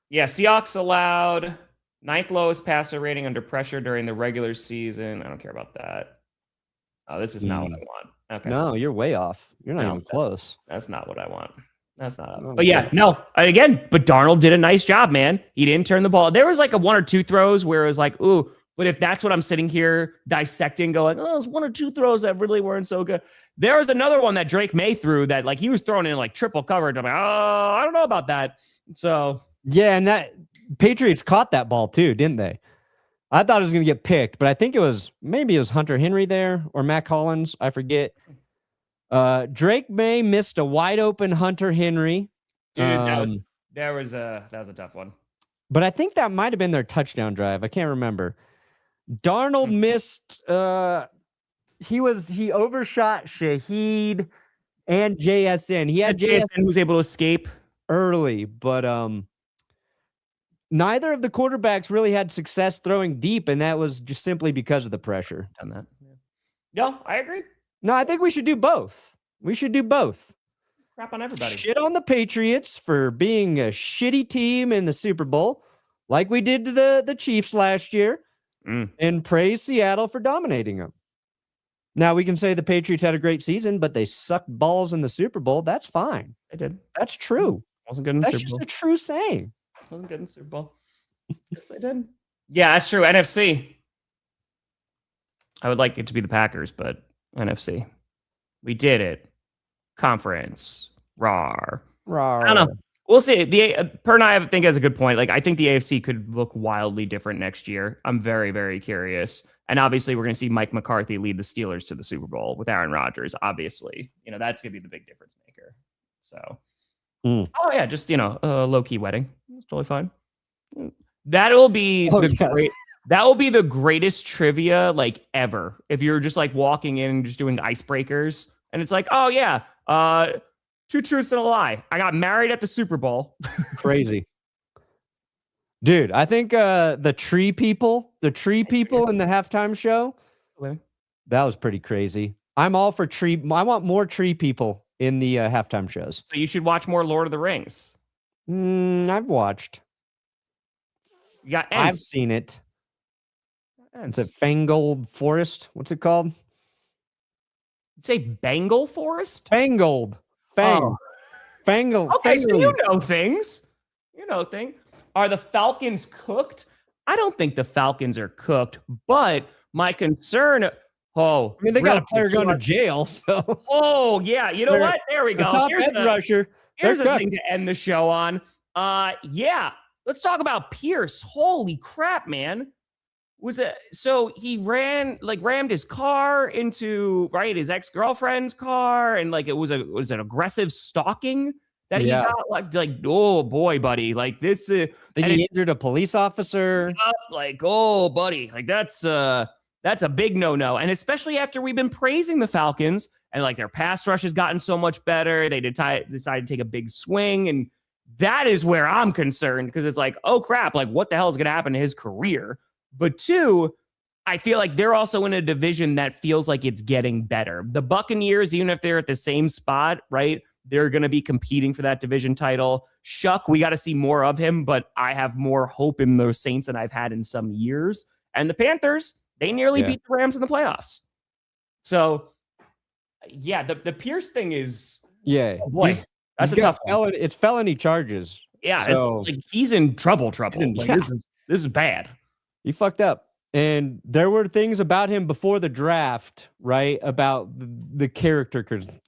Yeah, Seahawks allowed 9th lowest passer rating under pressure during the regular season. I don't care about that. Oh, this is not what I want. Okay. No, you're way off. You're not even close. That's not what I want. That's not. But yeah, no. Again, but Darnold did a nice job, man. He didn't turn the ball. There was like a 1 or 2 throws where it was like, ooh. But if that's what I'm sitting here dissecting, going, oh, there's 1 or 2 throws that really weren't so good. There was another one that Drake Maye threw that like he was throwing in like triple coverage. I'm like, oh, I don't know about that. So yeah, and that Patriots caught that ball too, didn't they? I thought it was going to get picked, but I think it was Hunter Henry there or Matt Collins. I forget. Drake Maye missed a wide open Hunter Henry. Dude, that was a tough one. But I think that might have been their touchdown drive. I can't remember. Darnold missed. He overshot Shaheed and JSN. He had JSN who was able to escape early, but neither of the quarterbacks really had success throwing deep, and that was just simply because of the pressure. Done that. Yeah. No, I agree. No, I think we should do both. Crap on everybody. Shit on the Patriots for being a shitty team in the Super Bowl, like we did to the Chiefs last year, and praise Seattle for dominating them. Now, we can say the Patriots had a great season, but they sucked balls in the Super Bowl. That's fine. They did. That's true. Wasn't good in the That's Super Bowl. just a true saying. Wasn't good in the Super Bowl. Yes, they did. Yeah, that's true. NFC. I would like it to be the Packers, but NFC. We did it. Conference. Rawr. Rawr. I don't know. We'll see. Perna, I think, has a good point. Like, I think the AFC could look wildly different next year. I'm very, very curious. And obviously, we're going to see Mike McCarthy lead the Steelers to the Super Bowl with Aaron Rodgers. Obviously, that's going to be the big difference maker. So, oh yeah, just a low key wedding. It's totally fine. That will be that will be the greatest trivia like ever. If you're just like walking in and just doing icebreakers, and it's like, oh yeah, 2 truths and a lie. I got married at the Super Bowl. Crazy. Dude, I think the tree people in the halftime show, that was pretty crazy. I'm all for tree. I want more tree people in the halftime shows. So you should watch more Lord of the Rings. I've watched. You got Ents. I've seen it. It's a Fangold Forest. What's it called? Say Bengal Forest? Fangold. Fangold. Okay, so you know things. Are the Falcons cooked? I don't think the Falcons are cooked, but my concern. They got a player going to jail. So. Oh yeah, you know what? There we go. Top edge rusher. Here's a thing to end the show on. Yeah, let's talk about Pierce. Holy crap, man! So he rammed his car into his ex-girlfriend's car, and like it was an aggressive stalking that he got like, oh boy, buddy, like this. I think he injured a police officer. Like, oh, buddy, like that's a big no. And especially after we've been praising the Falcons and like their pass rush has gotten so much better, they decided to take a big swing, and that is where I'm concerned because it's like, oh crap, like what the hell is going to happen to his career? But two, I feel like they're also in a division that feels like it's getting better. The Buccaneers, even if they're at the same spot, right? They're going to be competing for that division title. Shuck, we got to see more of him, but I have more hope in those Saints than I've had in some years. And the Panthers, they nearly beat the Rams in the playoffs. So, yeah, the Pierce thing is... Yeah. Oh boy, that's a tough one. It's felony charges. Yeah, so, it's like he's in trouble. This is bad. He fucked up. And there were things about him before the draft, right? About the character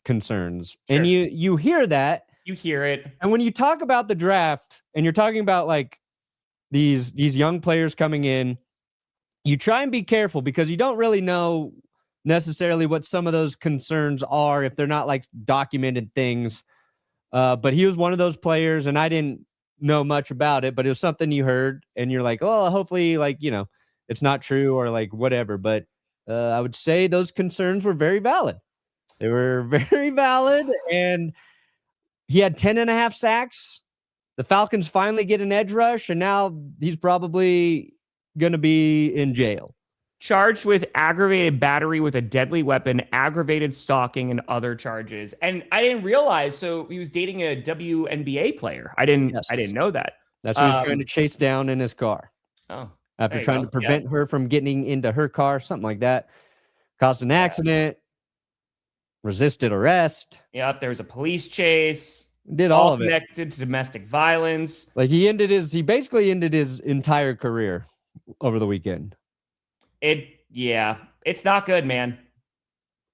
concerns. Sure. And you hear that. You hear it. And when you talk about the draft and you're talking about like these young players coming in, you try and be careful because you don't really know necessarily what some of those concerns are if they're not like documented things. But he was one of those players, and I didn't know much about it, but it was something you heard and you're like, oh, hopefully, like, you know, it's not true or like whatever. But I would say those concerns were very valid. They were very valid. And he had 10.5 sacks. The Falcons finally get an edge rush, and now he's probably going to be in jail. Charged with aggravated battery with a deadly weapon, aggravated stalking, and other charges. And I didn't realize, so he was dating a WNBA player. I didn't know that. That's what he was trying to chase down in his car. Oh. After trying to prevent her from getting into her car, something like that. Caused an accident. Resisted arrest. Yep, there was a police chase. Did all of it. Connected to domestic violence. Like he basically ended his entire career over the weekend. It's not good, man.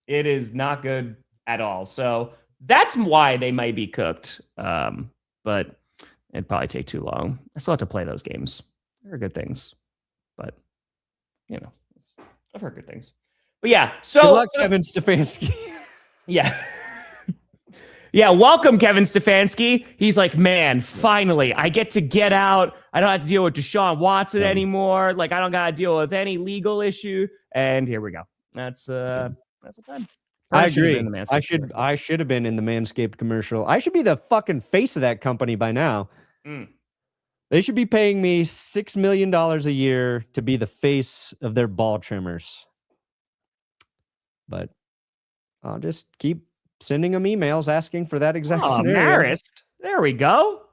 It is not good at all. So that's why they might be cooked. But it'd probably take too long. I still have to play those games. They're good things. But, you know, I've heard good things. But yeah, so good luck, Kevin Stefanski. Yeah. Yeah, welcome, Kevin Stefanski. He's like, man, finally, I get to get out. I don't have to deal with Deshaun Watson anymore. Like, I don't got to deal with any legal issue. And here we go. That's a time. I agree. I should have been in the Manscaped commercial. I should be the fucking face of that company by now. They should be paying me $6 million a year to be the face of their ball trimmers. But I'll just keep sending them emails asking for that exact scenario. Marist. There we go.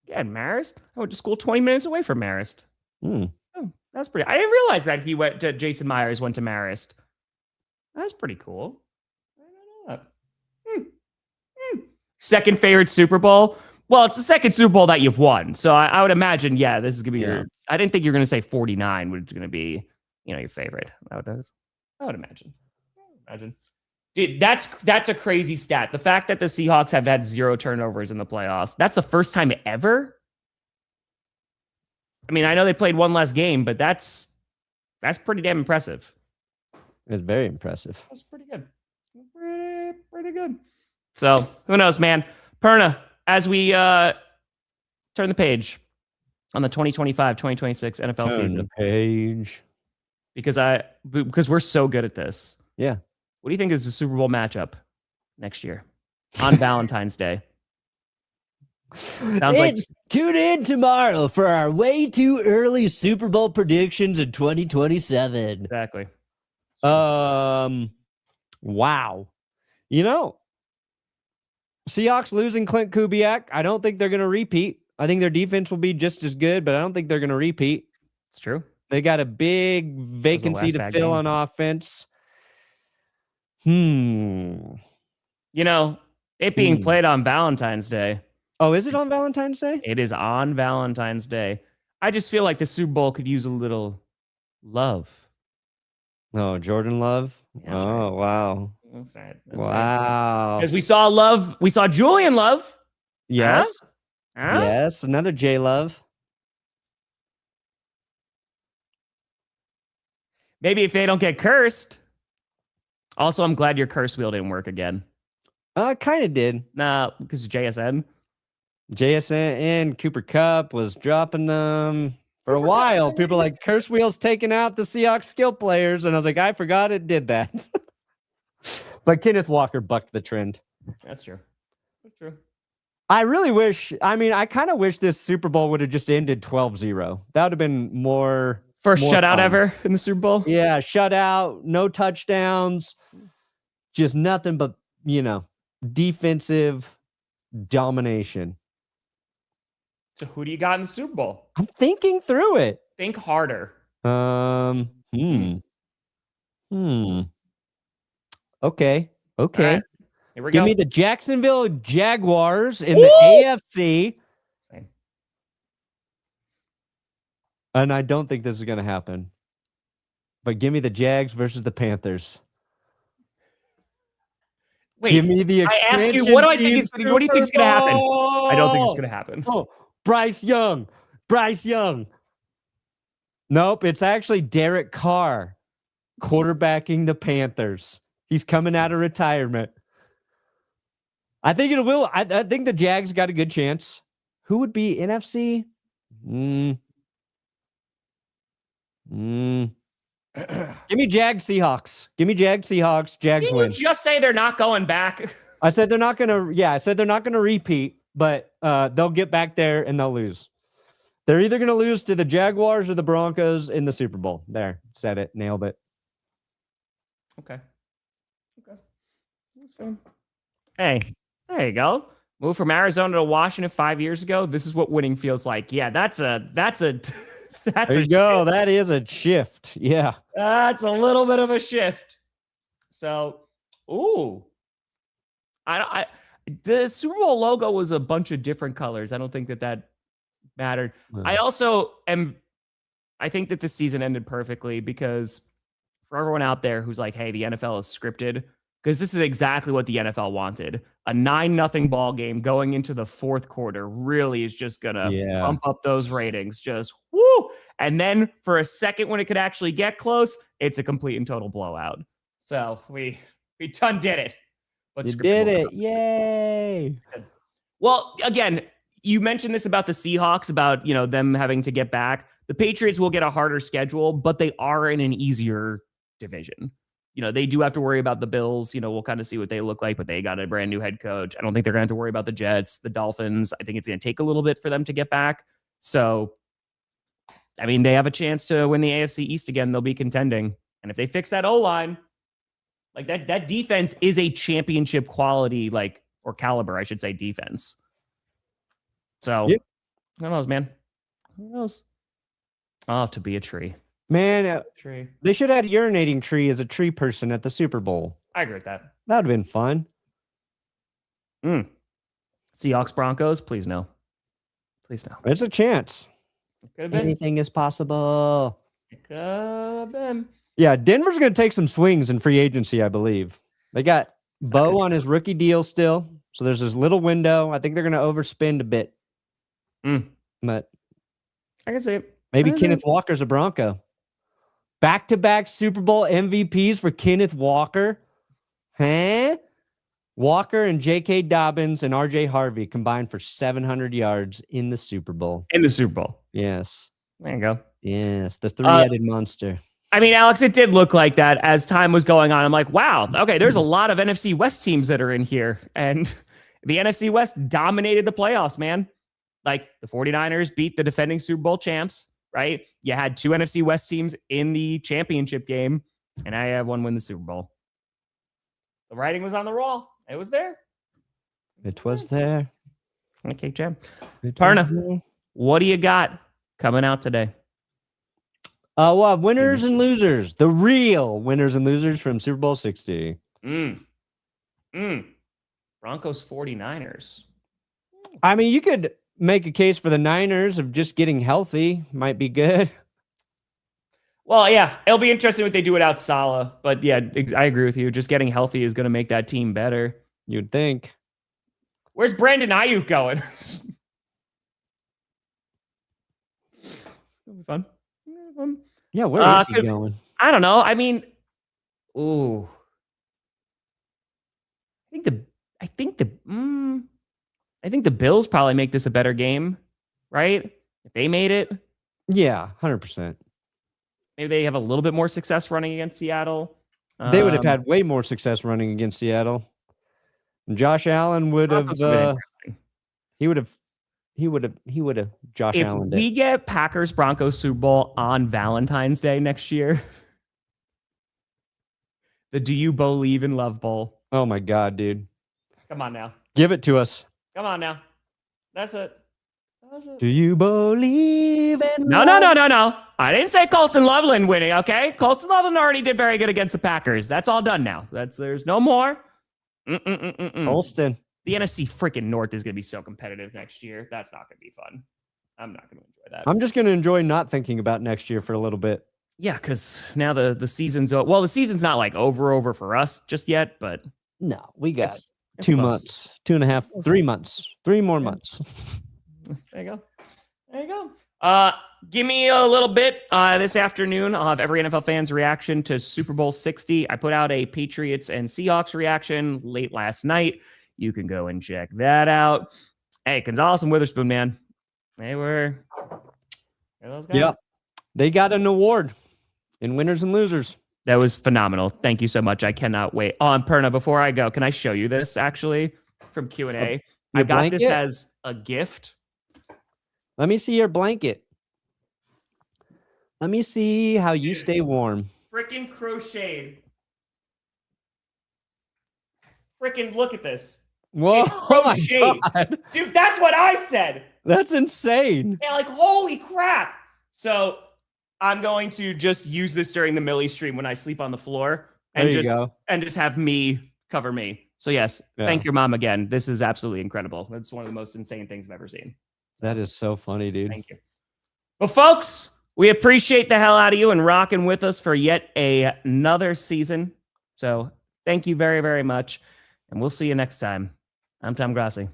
Yeah, Marist. I went to school 20 minutes away from Marist. Oh, that's pretty. I didn't realize that Jason Myers went to Marist. That's pretty cool. I don't know that. Second favorite Super Bowl. Well, it's the second Super Bowl that you've won. So I would imagine, this is going to be your... I didn't think you were going to say 49 was going to be, your favorite. I would imagine. Dude, that's a crazy stat. The fact that the Seahawks have had 0 turnovers in the playoffs, that's the first time ever. I mean, I know they played one less game, but that's pretty damn impressive. It's very impressive. That's pretty good. Pretty good. So, who knows, man? Perna, as we turn the page on the 2025-2026 NFL season. The page. Because we're so good at this. Yeah. What do you think is the Super Bowl matchup next year on Valentine's Day? Tune in tomorrow for our way too early Super Bowl predictions in 2027. Exactly. Wow. Seahawks losing Clint Kubiak. I don't think they're going to repeat. I think their defense will be just as good, but I don't think they're going to repeat. It's true. They got a big vacancy to fill on offense. It being played on Valentine's Day. Oh, is it on Valentine's Day? It is on Valentine's Day. I just feel like the Super Bowl could use a little love. Oh, Jordan Love? That's right. Wow. That's right. Wow. Because we saw Julian Love. Yes. Huh? Yes, another J Love. Maybe if they don't get cursed. Also, I'm glad your curse wheel didn't work again. Kind of did. Nah, because of JSN. JSN, Cooper Kupp was dropping them for a while. People were like, Curse Wheel's taking out the Seahawks skill players. And I was like, I forgot it did that. But Kenneth Walker bucked the trend. That's true. That's true. I kind of wish this Super Bowl would have just ended 12-0. That would have been more. First more shutout fun. ever in the Super Bowl? Yeah, shutout, no touchdowns, just nothing but, defensive domination. So who do you got in the Super Bowl? I'm thinking through it. Think harder. Okay. Right. Here we Give go. me the Jacksonville Jaguars in the AFC. Same. And I don't think this is going to happen. But give me the Jags versus the Panthers. Wait, give me the I ask you, expansion what do you team think is going to happen? I don't think it's going to happen. Oh, Bryce Young. Nope, it's actually Derek Carr quarterbacking the Panthers. He's coming out of retirement. I think it will. I think the Jags got a good chance. Who would be NFC? Give me Jags Seahawks. Jags Didn't win. you just say they're not going back? I said they're not gonna. Yeah, I said they're not gonna repeat, but they'll get back there and they'll lose. They're either gonna lose to the Jaguars or the Broncos in the Super Bowl. There, said it, nailed it. Okay. Hey, there you go. Moved from Arizona to Washington 5 years ago. This is what winning feels like. Yeah, that's a There you go. shift. That is a shift. Yeah. That's a little bit of a shift. So, the Super Bowl logo was a bunch of different colors. I don't think that mattered. I think that this season ended perfectly because for everyone out there who's like, hey, the NFL is scripted, because this is exactly what the NFL wanted. A 9-0 ball game going into the fourth quarter really is just going to bump up those ratings. Just woo. And then for a second when it could actually get close, it's a complete and total blowout. So we done did it. But You did it. Yay. Well, again, you mentioned this about the Seahawks, about, them having to get back. The Patriots will get a harder schedule, but they are in an easier division. They do have to worry about the Bills. We'll kind of see what they look like, but they got a brand new head coach. I don't think they're going to have to worry about the Jets, the Dolphins. I think it's going to take a little bit for them to get back. So, they have a chance to win the AFC East again. They'll be contending. And if they fix that O-line, like that defense is a championship quality, or caliber, I should say, defense. So, Who knows, man? Who knows? Oh, to be a tree. Man, Tree. they should have had urinating tree as a tree person at the Super Bowl. I agree with that. That would have been fun. Seahawks Broncos, please no. Please no. There's a chance. Could have been. Anything is possible. It could have been. Yeah, Denver's going to take some swings in free agency, I believe. They got Bo on his rookie deal still. So there's this little window. I think they're going to overspend a bit. But I can see it. maybe Kenneth Walker's a Bronco. Back-to-back Super Bowl MVPs for Kenneth Walker. Huh? Walker and J.K. Dobbins and R.J. Harvey combined for 700 yards in the Super Bowl. In the Super Bowl. Yes. There you go. Yes, the three-headed monster. Alex, it did look like that as time was going on. I'm like, wow, okay, there's a lot of NFC West teams that are in here. And the NFC West dominated the playoffs, man. Like, the 49ers beat the defending Super Bowl champs, right? You had two NFC West teams in the championship game, and I have one win the Super Bowl. The writing was on the wall. It was there. It was there. Okay, Jam. Perna, what do you got coming out today? We'll have winners and losers. The real winners and losers from Super Bowl 60. Broncos 49ers. You could make a case for the Niners of just getting healthy. Might be good. Well, yeah, it'll be interesting what they do without Salah. But yeah, I agree with you. Just getting healthy is going to make that team better. You'd think. Where's Brandon Ayuk going? It'll be fun. Yeah, where is he going? I don't know. I think the I think the Bills probably make this a better game, right? If they made it, Yeah, 100%. maybe they have a little bit more success running against Seattle. They would have had way more success running against Seattle. And Josh Allen would have. Broncos would've been interesting. He would have. Josh If Allen. we get Packers Broncos Super Bowl on Valentine's Day next year, the Do You Believe in Love Bowl. Oh my God, dude! Come on now. Give it to us. Come on now. That's it. Do you believe in? No. I didn't say Colston Loveland winning. Okay, Colston Loveland already did very good against the Packers. That's all done now. There's no more. Colston. The NFC freaking North is going to be so competitive next year. That's not going to be fun. I'm not going to enjoy that. I'm just going to enjoy not thinking about next year for a little bit. Yeah, because now the season's the season's not like over for us just yet, but No, we got it's 2 close. months, 2.5, 3 months, 3 more months. There you go. Give me a little bit this afternoon. I'll have every NFL fan's reaction to Super Bowl 60. I put out a Patriots and Seahawks reaction late last night. You can go and check that out. Hey, Gonzalez and Witherspoon, man. They're those guys. Yeah, they got an award in winners and losers. That was phenomenal. Thank you so much. I cannot wait. Oh, and Perna, before I go, can I show you this actually from Q&A? I got this as a gift. Let me see your blanket. Let me see how you stay warm. Freaking crocheted. Freaking look at this. Whoa, It's oh my crocheted. God. Dude, that's what I said. That's insane. Yeah, like, holy crap. So I'm going to just use this during the Millie stream when I sleep on the floor and just have me cover me. So yes, Thank your mom again. This is absolutely incredible. That's one of the most insane things I've ever seen. That is so funny, dude. Thank you. Well, folks, we appreciate the hell out of you and rocking with us for yet another season. So thank you very, very much. And we'll see you next time. I'm Tom Grossi. And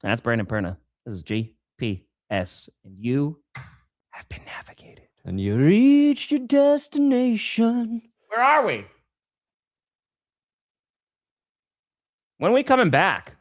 that's Brandon Perna. This is GPS. And you have been navigated. And you reached your destination. Where are we? When are we coming back?